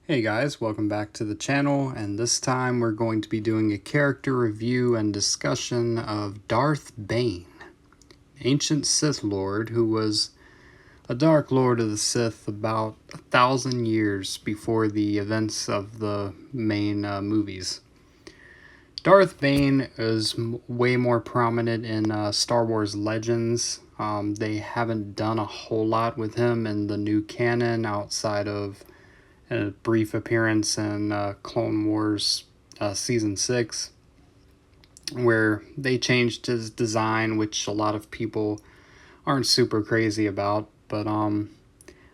Hey guys, welcome back to the channel, and this time we're going to be doing a character review and discussion of Darth Bane, ancient Sith Lord who was a Dark Lord of the Sith about 1,000 years before the events of the main movies. Darth Bane is way more prominent in Star Wars Legends. They haven't done a whole lot with him in the new canon outside of a brief appearance in Clone Wars Season 6, where they changed his design, which a lot of people aren't super crazy about. But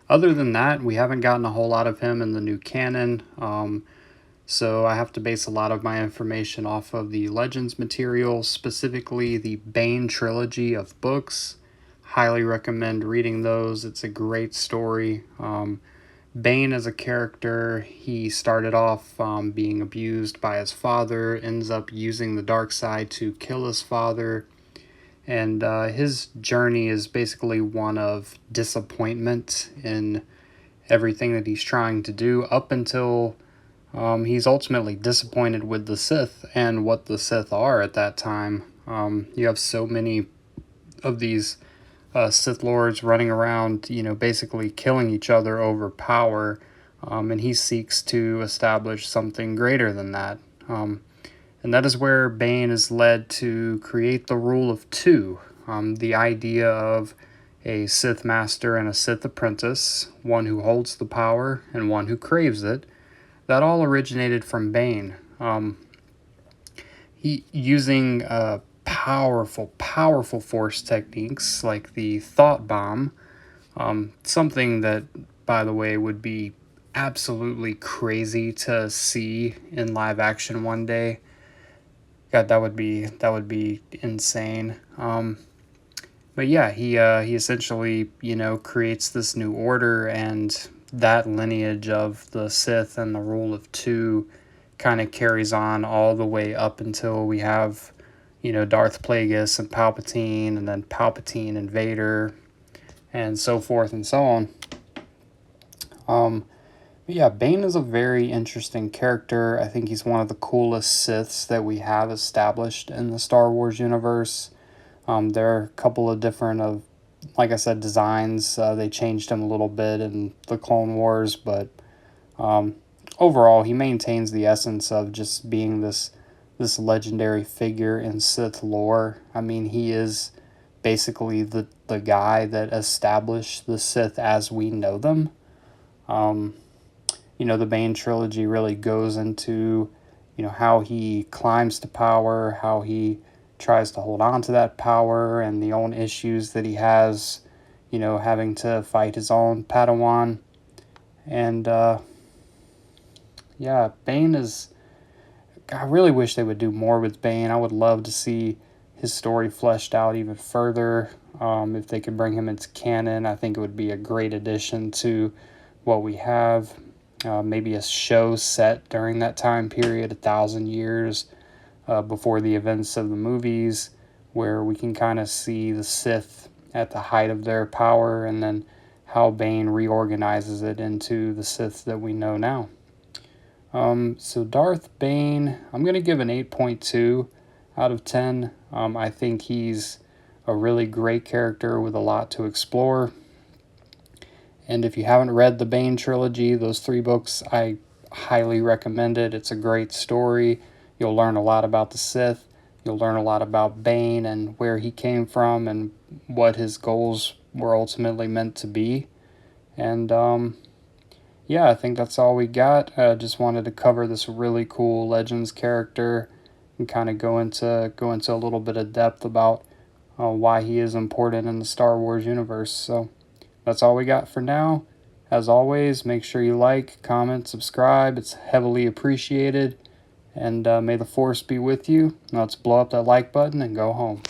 other than that, we haven't gotten a whole lot of him in the new canon. So I have to base a lot of my information off of the Legends material, specifically the Bane trilogy of books. Highly recommend reading those. It's a great story. Bane as a character, he started off being abused by his father, ends up using the dark side to kill his father, and his journey is basically one of disappointment in everything that he's trying to do up until he's ultimately disappointed with the Sith and what the Sith are at that time. You have so many of these Sith Lords running around, basically killing each other over power, and he seeks to establish something greater than that. And that is where Bane is led to create the rule of two, the idea of a Sith Master and a Sith Apprentice, one who holds the power and one who craves it. That all originated from Bane. He using powerful force techniques like the thought bomb, something that, by the way, would be absolutely crazy to see in live action one day. God, that would be insane. But yeah, he essentially creates this new order, and that lineage of the Sith and the rule of two kind of carries on all the way up until we have Darth Plagueis and Palpatine, and then Palpatine and Vader, and so forth and so on. But yeah, Bane is a very interesting character. I think he's one of the coolest Siths that we have established in the Star Wars universe. There are a couple of different like I said, designs. They changed him a little bit in the Clone Wars, but overall, he maintains the essence of just being this legendary figure in Sith lore. I mean, he is basically the guy that established the Sith as we know them. The Bane trilogy really goes into, how he climbs to power, how he tries to hold on to that power, and the own issues that he has, having to fight his own Padawan. And, yeah, Bane is... I really wish they would do more with Bane. I would love to see his story fleshed out even further. If they could bring him into canon, I think it would be a great addition to what we have. Maybe a show set during that time period, 1,000 years before the events of the movies, where we can kind of see the Sith at the height of their power, and then how Bane reorganizes it into the Sith that we know now. So Darth Bane, I'm going to give an 8.2 out of 10. I think he's a really great character with a lot to explore. And if you haven't read the Bane trilogy, those 3 books, I highly recommend it. It's a great story. You'll learn a lot about the Sith. You'll learn a lot about Bane and where he came from and what his goals were ultimately meant to be. And yeah, I think that's all we got. Just wanted to cover this really cool Legends character and kind of go into a little bit of depth about why he is important in the Star Wars universe. So that's all we got for now. As always, make sure you like, comment, subscribe. It's heavily appreciated. And may the Force be with you. Now let's blow up that like button and go home.